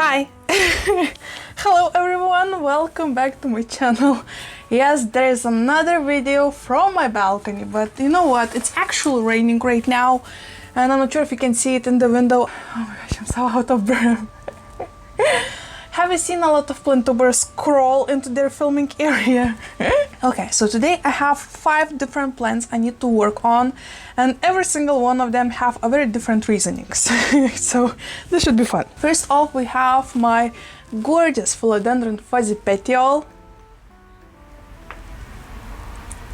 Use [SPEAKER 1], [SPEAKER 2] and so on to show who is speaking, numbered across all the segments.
[SPEAKER 1] Hi! Hello everyone, welcome back to my channel. Yes, there is another video from my balcony, but you know what, it's actually raining right now and I'm not sure if you can see it in the window. Oh my gosh, I'm so out of breath. Have you seen a lot of plant tubers crawl into their filming area? Okay, so today I have 5 different plants I need to work on, and every single one of them have a very different reasonings. So this should be fun. First off, we have my gorgeous Philodendron fuzzy petiole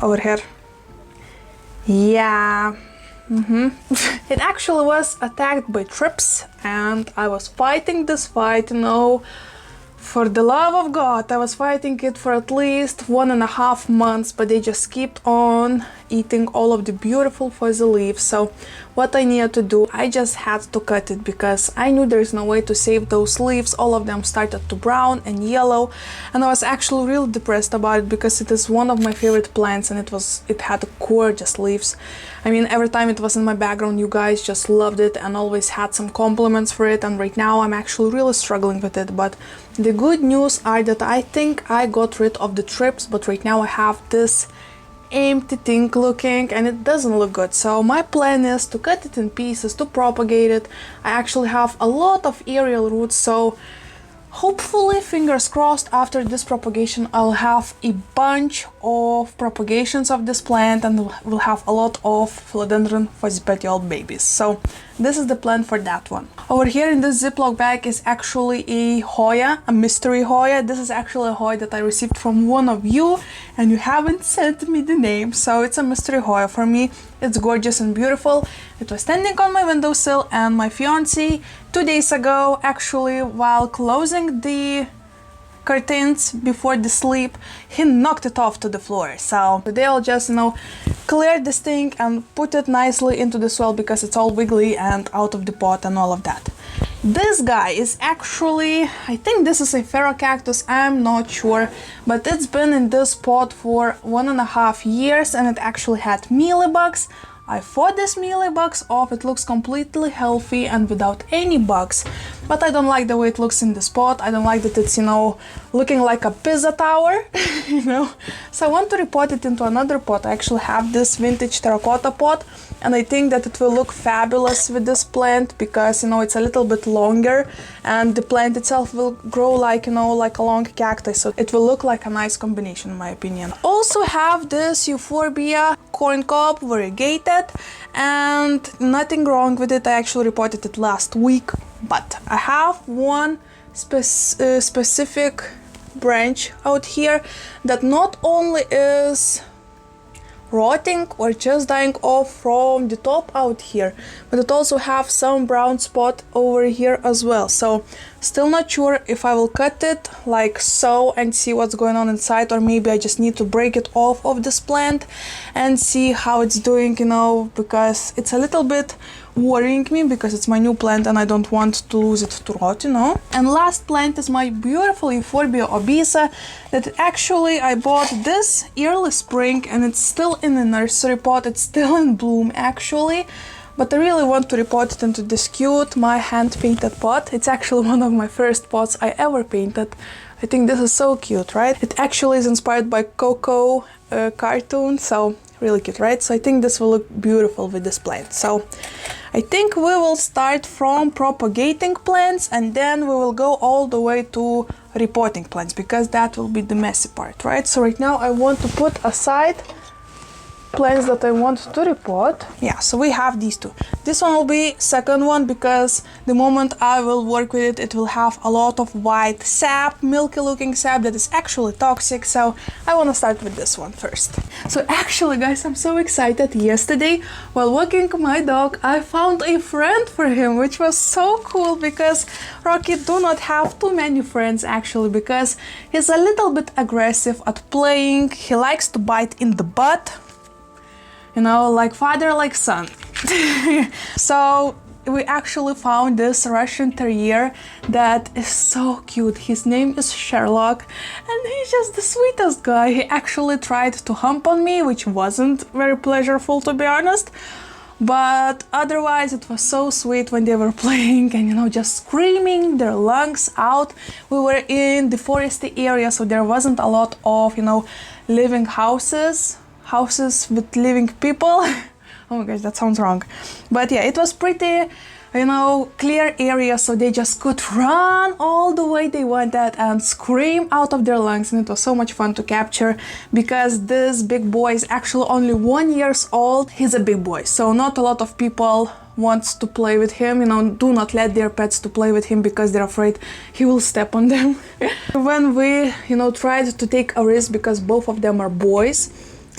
[SPEAKER 1] over here. Yeah. It actually was attacked by trips and I was fighting this fight, you know, for the love of God. I was fighting it for at least 1.5 months, but they just kept on eating all of the beautiful fuzzy leaves. So what I needed to do, I just had to cut it because I knew there's no way to save those leaves. All of them started to brown and yellow, and I was actually really depressed about it because it is one of my favorite plants and it had gorgeous leaves. I mean, every time it was in my background, you guys just loved it and always had some compliments for it, and right now I'm actually really struggling with it. But the good news are that I think I got rid of the trips, but right now I have this empty thing looking and it doesn't look good. So my plan is to cut it in pieces, to propagate it. I actually have a lot of aerial roots, so hopefully, fingers crossed, after this propagation I'll have a bunch of propagations of this plant and we'll have a lot of Philodendron fuzzy petiole babies. So this is the plan for that one. Over here in this Ziploc bag is actually a Hoya, a mystery Hoya. This is actually a Hoya that I received from one of you and you haven't sent me the name, so it's a mystery Hoya for me. It's gorgeous and beautiful. It was standing on my windowsill and my fiance 2 days ago, actually while closing the curtains before the sleep, he knocked it off to the floor. So today I'll just, you know, clear this thing and put it nicely into the soil because it's all wiggly and out of the pot and all of that. This guy is actually, I think this is a pharaoh cactus, I'm not sure, but it's been in this pot for 1.5 years and it actually had mealybugs. I fought this mealybugs off. It looks completely healthy and without any bugs, but I don't like the way it looks in this pot. I don't like that it's, you know, looking like a pizza tower, you know. So I want to repot it into another pot. I actually have this vintage terracotta pot and I think that it will look fabulous with this plant because, you know, it's a little bit longer and the plant itself will grow like, you know, like a long cactus, so it will look like a nice combination in my opinion. Also have this Euphorbia corn cob variegated and nothing wrong with it. I actually reported it last week, but I have one specific branch out here that not only is rotting or just dying off from the top out here, but it also have some brown spot over here as well. So still not sure if I will cut it like so and see what's going on inside, or maybe I just need to break it off of this plant and see how it's doing, you know, because it's a little bit worrying me because it's my new plant and I don't want to lose it to rot, you know. And last plant is my beautiful Euphorbia ibisa that actually I bought this early spring and it's still in the nursery pot. It's still in bloom actually, but I really want to repot it into this cute, my hand-painted pot. It's actually one of my first pots I ever painted. I think this is so cute, right? It actually is inspired by Coco cartoon, so really cute, right? So I think this will look beautiful with this plant. So I think we will start from propagating plants and then we will go all the way to repotting plants because that will be the messy part, right? So right now I want to put aside plants that I want to repot. Yeah, so we have these two. This one will be second one because the moment I will work with it, it will have a lot of white sap, milky looking sap that is actually toxic. So I want to start with this one first. So actually guys, I'm so excited. Yesterday while walking my dog, I found a friend for him, which was so cool because Rocky do not have too many friends actually because he's a little bit aggressive at playing. He likes to bite in the butt. You know, like father, like son. So we actually found this Russian Terrier that is so cute. His name is Sherlock and he's just the sweetest guy. He actually tried to hump on me, which wasn't very pleasurable to be honest. But otherwise it was so sweet when they were playing and, you know, just screaming their lungs out. We were in the foresty area, so there wasn't a lot of, you know, living houses with living people. Oh my gosh, that sounds wrong. But yeah, it was pretty, you know, clear area, so they just could run all the way they wanted and scream out of their lungs, and it was so much fun to capture because this big boy is actually only 1 year old. He's a big boy, so not a lot of people wants to play with him, you know, do not let their pets to play with him because they're afraid he will step on them. When we, you know, tried to take a risk because both of them are boys,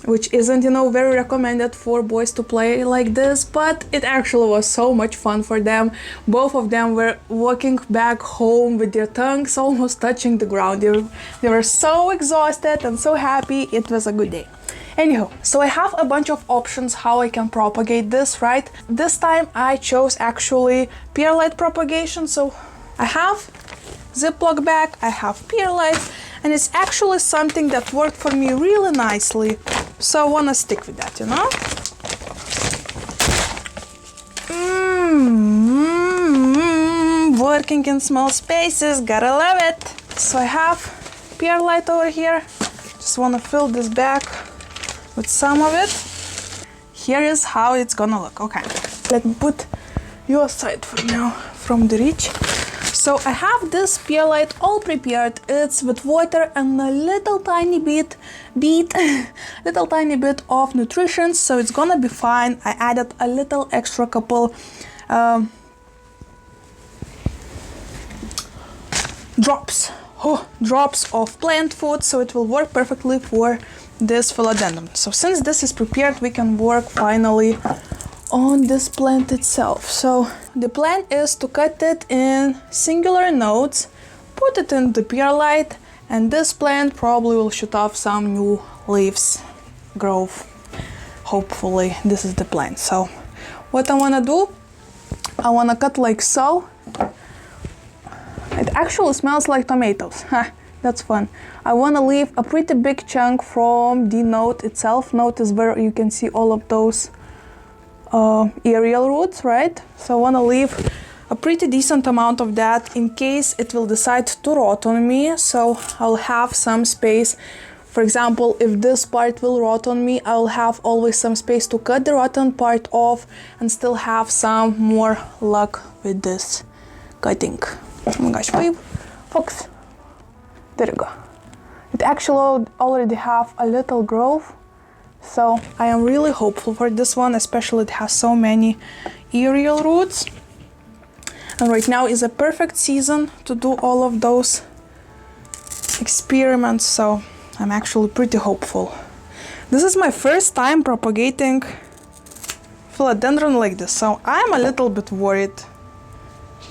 [SPEAKER 1] which isn't, you know, very recommended for boys to play like this, but it actually was so much fun for them. Both of them were walking back home with their tongues almost touching the ground. They were so exhausted and so happy. It was a good day. Anyhow, so I have a bunch of options how I can propagate this, right? This time I chose actually perlite propagation. So I have Ziploc bag, I have perlite, and it's actually something that worked for me really nicely. So I wanna stick with that, you know? Working in small spaces, gotta love it. So I have perlite over here. Just wanna fill this bag with some of it. Here is how it's gonna look. Okay, let me put you aside for now from the reach. So I have this perlite all prepared. It's with water and a little tiny bit of nutrition, so it's gonna be fine. I added a little extra couple drops of plant food, so it will work perfectly for this philodendron. So since this is prepared, we can work finally on this plant itself. So the plan is to cut it in singular nodes, put it in the perlite, and this plant probably will shoot off some new leaves, growth. Hopefully this is the plan. So what I wanna do, I wanna cut like so. It actually smells like tomatoes. That's fun. I wanna leave a pretty big chunk from the node itself. Node is where you can see all of those aerial roots, right? So I want to leave a pretty decent amount of that in case it will decide to rot on me. So I'll have some space. For example, if this part will rot on me, I'll have always some space to cut the rotten part off and still have some more luck with this cutting. Oh my gosh, wait, focus. There you go. It actually already have a little growth. So I am really hopeful for this one, especially it has so many aerial roots. And right now is a perfect season to do all of those experiments, so I'm actually pretty hopeful. This is my first time propagating philodendron like this, so I'm a little bit worried,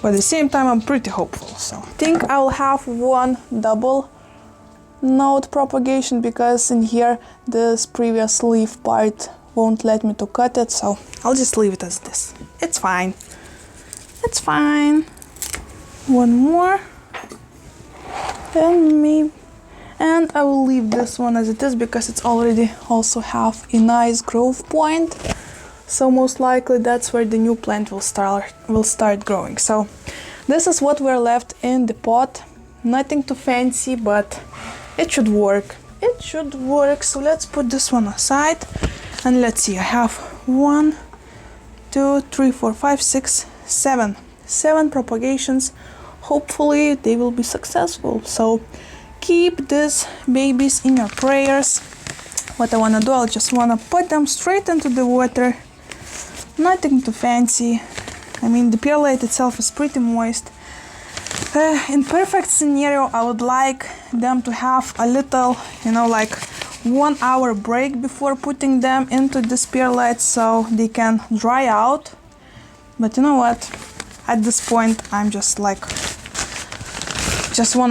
[SPEAKER 1] but at the same time I'm pretty hopeful. So I think I'll have one double node propagation because in here this previous leaf part won't let me to cut it, so I'll just leave it as this. It's fine. It's fine. One more. And I will leave this one as it is because it's already also have a nice growth point. So most likely that's where the new plant will start growing. So this is what we're left in the pot. Nothing too fancy, but it should work. It should work. So let's put this one aside and let's see. I have 1, 2, 3, 4, 5, 6, 7. 7 propagations. Hopefully they will be successful. So keep these babies in your prayers. What I want to do, I just want to put them straight into the water. Nothing too fancy. I mean, the perlite itself is pretty moist. In perfect scenario, I would like them to have a little, like 1 hour break before putting them into this perlite so they can dry out. But you know what? At this point, I'm just want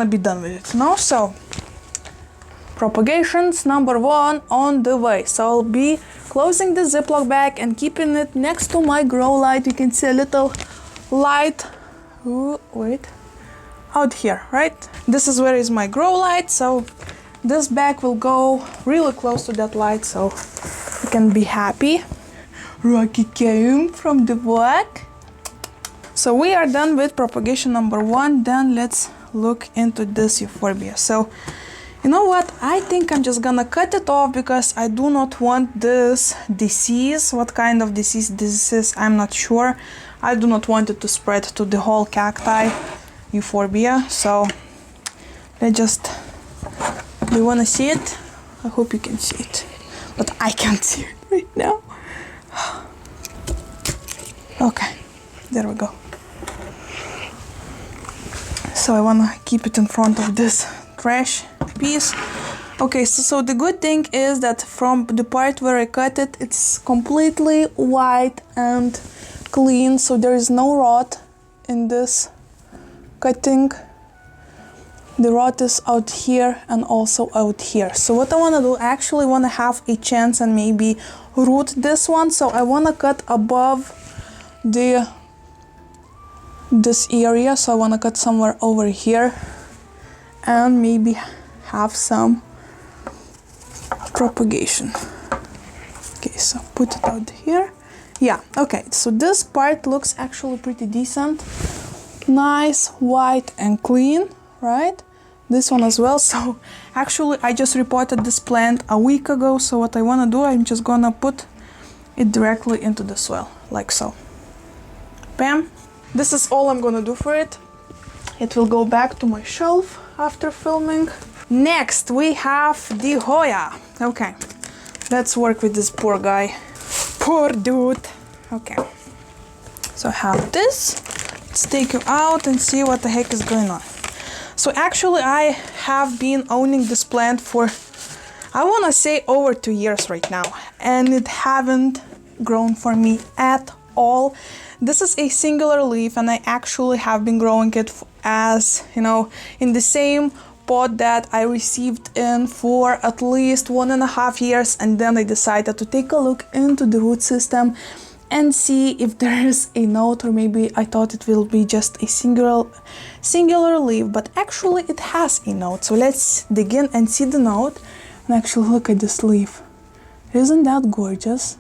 [SPEAKER 1] to be done with it, no? So, propagations number 1 on the way. So I'll be closing the Ziploc bag and keeping it next to my grow light. You can see a little light. Ooh, wait. Out here, right? This is where is my grow light, so this bag will go really close to that light so you can be happy. Rocky came from the back. So we are done with propagation number 1. Then let's look into this Euphorbia. So you know what? I think I'm just gonna cut it off because I do not want this disease. What kind of disease this is, I'm not sure. I do not want it to spread to the whole cacti Euphorbia. So let's just, do you wanna see it? I hope you can see it, but I can't see it right now. Okay, there we go. So I wanna keep it in front of this trash piece. Okay, so the good thing is that from the part where I cut it, it's completely white and clean, so there is no rot in this cutting. The rot is out here and also out here. So what I want to do, I actually want to have a chance and maybe root this one. So I want to cut above this area. So I want to cut somewhere over here and maybe have some propagation. Okay, so put it out here. Yeah, okay, so this part looks actually pretty decent. Nice, white and clean, right? This one as well. So actually I just repotted this plant a week ago. So what I want to do, I'm just gonna put it directly into the soil, like so. Bam. This is all I'm gonna do for it. It will go back to my shelf after filming. Next we have the Hoya. Okay, let's work with this poor guy. Poor dude. Okay, so I have this. Let's take you out and see what the heck is going on. So actually I have been owning this plant for, I want to say, over 2 years right now, and it haven't grown for me at all. This is a singular leaf, and I actually have been growing it as, you know, in the same pot that I received in for at least 1.5 years, and then I decided to take a look into the root system and see if there is a note, or maybe I thought it will be just a singular leaf, but actually it has a note. So let's dig in and see the note, and actually look at this leaf. Isn't that gorgeous?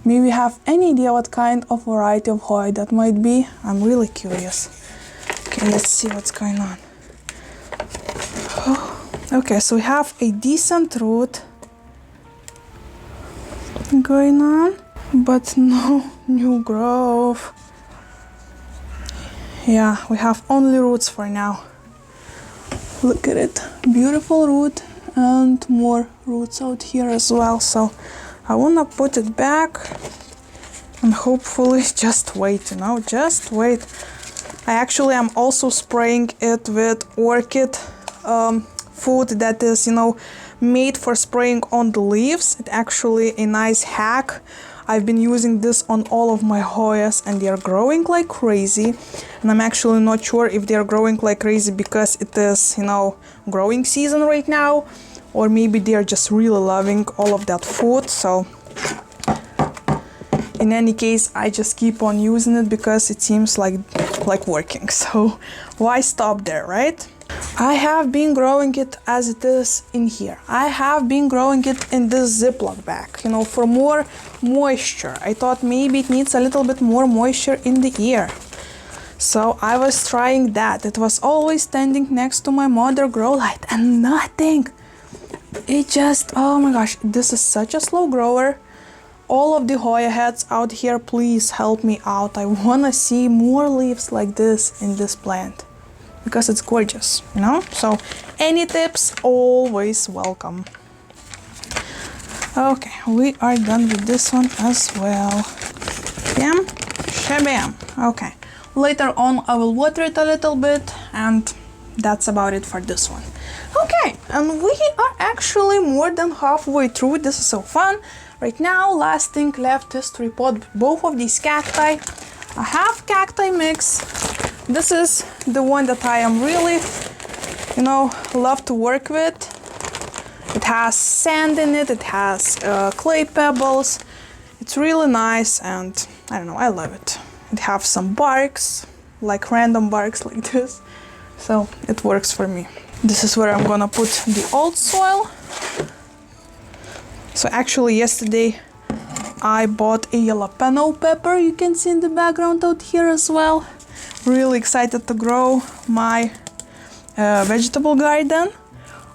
[SPEAKER 1] Maybe you have any idea what kind of variety of Hoya that might be? I'm really curious. Okay, let's see what's going on. Oh, okay, so we have a decent root going on, but no new growth. Yeah, we have only roots for now. Look at it, beautiful root, and more roots out here as well. So I wanna put it back and hopefully just wait, you know, just wait. I actually am also spraying it with orchid food that is, you know, made for spraying on the leaves. It's actually a nice hack. I've been using this on all of my Hoyas, and they are growing like crazy. And I'm actually not sure if they are growing like crazy because it is, you know, growing season right now, or maybe they are just really loving all of that food. So in any case, I just keep on using it because it seems like working. So why stop there, right? I have been growing it as it is in here. I have been growing it in this Ziploc bag, you know, for more moisture. I thought maybe it needs a little bit more moisture in the air. So I was trying that. It was always standing next to my mother grow light and nothing. It just, oh my gosh, this is such a slow grower. All of the Hoya heads out here, please help me out. I wanna see more leaves like this in this plant, because it's gorgeous, you know? So any tips, always welcome. Okay, we are done with this one as well. Bam, shabam. Okay, later on I will water it a little bit, and that's about it for this one. Okay, and we are actually more than halfway through. This is so fun. Right now, last thing left is to repot both of these cacti. I have cacti mix. This is the one that I am really, you know, love to work with. It has sand in it, it has clay pebbles. It's really nice, and I don't know, I love it. It has some barks, like random barks like this. So it works for me. This is where I'm gonna put the old soil. So actually yesterday I bought a jalapeno pepper, you can see in the background out here as well. Really excited to grow my vegetable garden.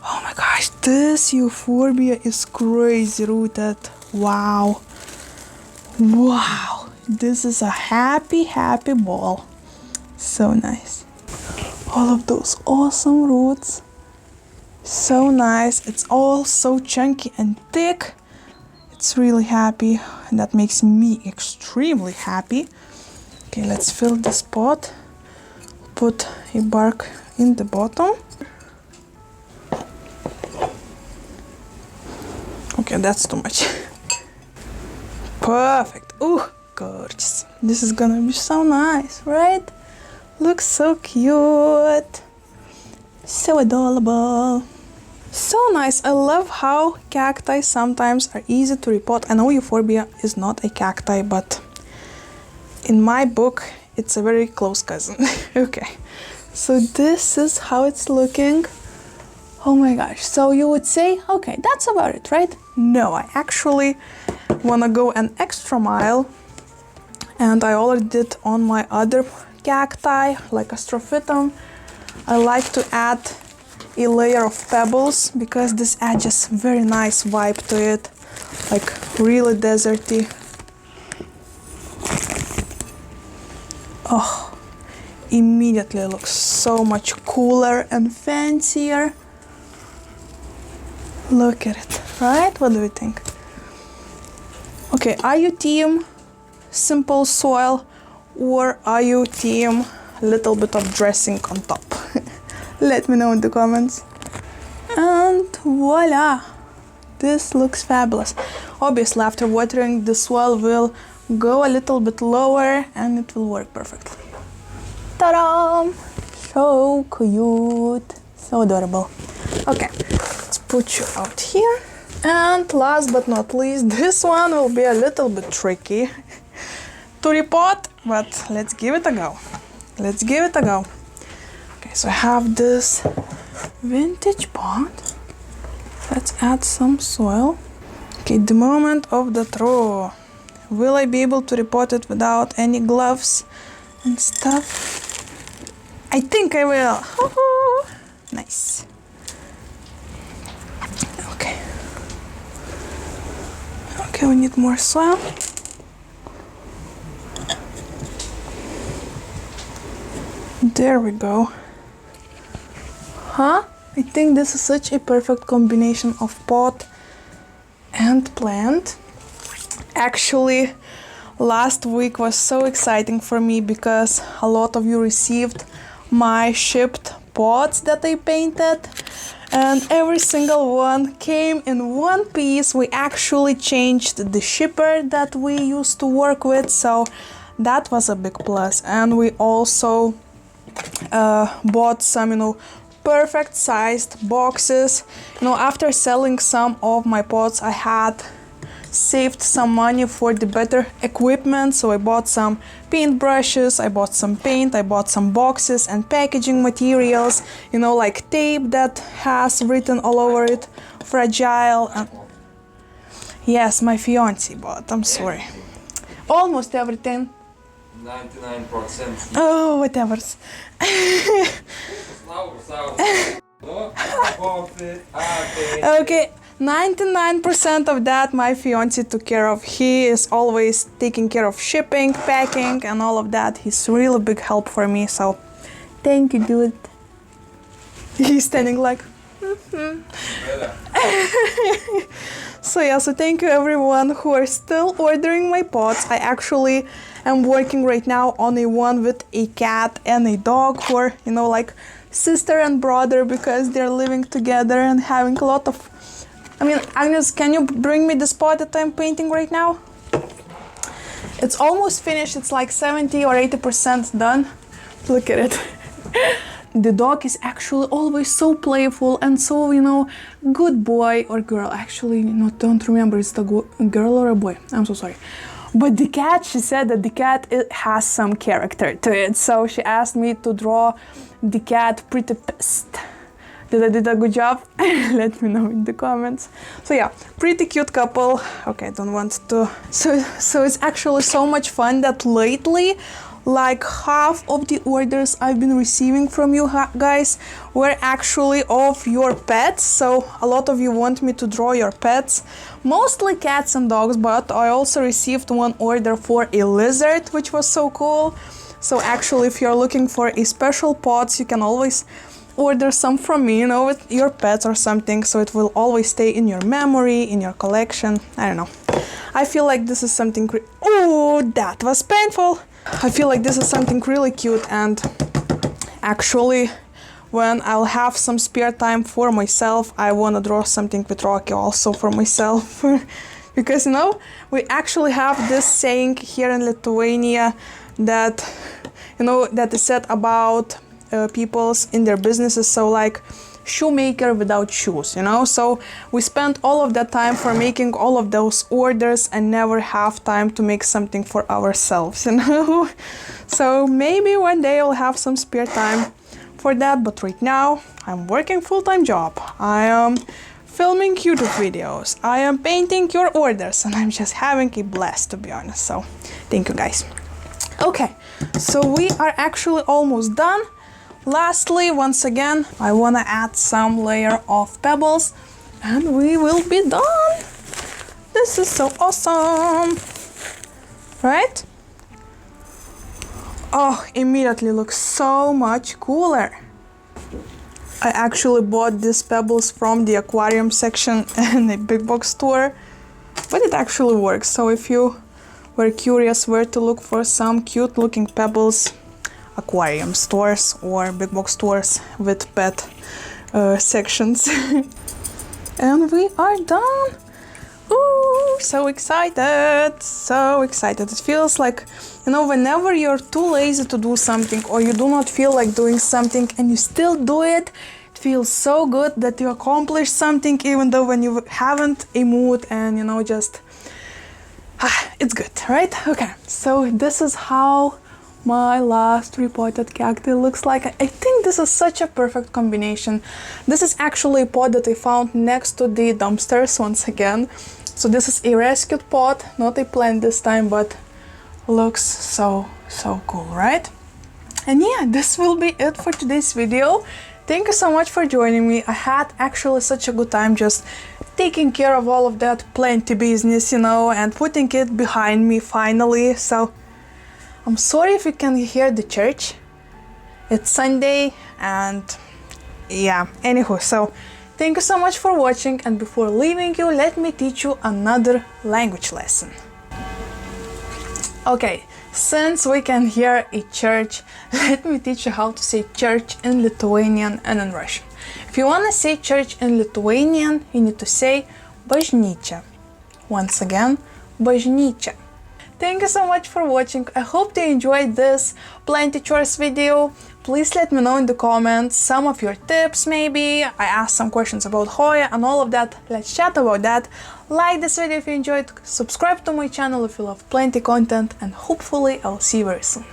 [SPEAKER 1] Oh my gosh, this Euphorbia is crazy rooted. Wow. Wow. This is a happy ball. So nice. All of those awesome roots. So nice. It's all so chunky and thick. It's really happy. And that makes me extremely happy. Okay, let's fill this pot. Put a bark in the bottom. Okay, that's too much. Perfect. Ooh, gorgeous. This is gonna be so nice, right? Looks so cute. So adorable. So nice. I love how cacti sometimes are easy to repot. I know Euphorbia is not a cacti, but in my book, it's a very close cousin. Okay. So this is how it's looking. Oh my gosh. So you would say, okay, that's about it, right? No, I actually wanna go an extra mile, and I already did on my other cacti, like astrophytum. I like to add a layer of pebbles because this adds just very nice vibe to it, like really deserty. Oh, immediately looks so much cooler and fancier. Look at it, right? What do you think? Okay, are you team simple soil or are you team little bit of dressing on top? Let me know in the comments. And voila! This looks fabulous. Obviously, after watering, the soil will go a little bit lower and it will work perfectly. Ta-da! So cute! So adorable. Okay, let's put you out here. And last but not least, this one will be a little bit tricky to repot, but let's give it a go. Let's give it a go. Okay, so I have this vintage pot. Let's add some soil. Okay, the moment of the throw. Will I be able to repot it without any gloves and stuff? I think I will. Nice. Okay. Okay, we need more soil. There we go. Huh? I think this is such a perfect combination of pot and plant. Actually, last week was so exciting for me because a lot of you received my shipped pots that I painted, and every single one came in one piece. We actually changed the shipper that we used to work with, so that was a big plus. And we also bought some, perfect sized boxes. After selling some of my pots, I had saved some money for the better equipment, so I bought some paint brushes, I bought some paint, I bought some boxes and packaging materials, like tape that has written all over it, fragile. Yes, my fiance bought, I'm sorry. Almost everything.
[SPEAKER 2] 99%.
[SPEAKER 1] Oh, whatever. Okay, 99% of that my fiance took care of. He is always taking care of shipping, packing, and all of that. He's really big help for me, so thank you, dude. He's standing like... So thank you everyone who are still ordering my pots. I actually am working right now on a one with a cat and a dog who are, like sister and brother, because they're living together and having a lot of... Agnes, can you bring me this pot that I'm painting right now? It's almost finished. It's like 70 or 80% done. Look at it. The dog is actually always so playful and so, good boy or girl. Actually, don't remember it's the girl or a boy. I'm so sorry. But the cat, she said that the cat, it has some character to it. So she asked me to draw the cat pretty pissed. Did I did a good job? Let me know in the comments. So yeah, pretty cute couple. Okay, I don't want to. So it's actually so much fun that lately, like half of the orders I've been receiving from you guys were actually of your pets. So a lot of you want me to draw your pets, mostly cats and dogs, but I also received one order for a lizard, which was so cool. So actually, if you're looking for a special pots, you can always order some from me, you know, with your pets or something, so it will always stay in your memory, in your collection. I don't know. I feel like this is something oh, that was painful. I feel like this is something really cute, and actually when I'll have some spare time for myself, I want to draw something with Rocky also for myself. Because, you know, we actually have this saying here in Lithuania that, you know, that is said about people's in their businesses, so like shoemaker without shoes, you know. So we spend all of that time for making all of those orders and never have time to make something for ourselves, you know. So maybe one day I'll have some spare time for that, but right now I'm working full-time job. I am filming YouTube videos, I am painting your orders, and I'm just having a blast, to be honest. So thank you guys. Okay, so we are actually almost done. Lastly, once again, I want to add some layer of pebbles and we will be done. This is so awesome, right? Oh, immediately looks so much cooler. I actually bought these pebbles from the aquarium section in a big box store, but it actually works. So if you were curious where to look for some cute looking pebbles, aquarium stores or big box stores with pet sections. And we are done. Ooh, so excited, so excited. It feels like, you know, whenever you're too lazy to do something or you do not feel like doing something and you still do it, it feels so good that you accomplished something, even though when you haven't a mood, and, you know, just it's good, right? Okay, so this is how my last repotted cactus looks like. I think this is such a perfect combination. This is actually a pot that I found next to the dumpsters once again. So this is a rescued pot, not a plant this time, but looks so cool, right? And yeah, this will be it for today's video. Thank you so much for joining me. I had actually such a good time just taking care of all of that plenty business, you know, and putting it behind me finally. So I'm sorry if you can hear the church. It's Sunday and yeah, anywho, so thank you so much for watching, and before leaving you, let me teach you another language lesson. Okay, since we can hear a church, let me teach you how to say church in Lithuanian and in Russian. If you want to say church in Lithuanian, you need to say bažnyčia. Once again, bažnyčia. Thank you so much for watching. I hope you enjoyed this plenty chores video. Please let me know in the comments some of your tips maybe. I asked some questions about Hoya and all of that. Let's chat about that. Like this video if you enjoyed, subscribe to my channel if you love plenty content, and hopefully I'll see you very soon.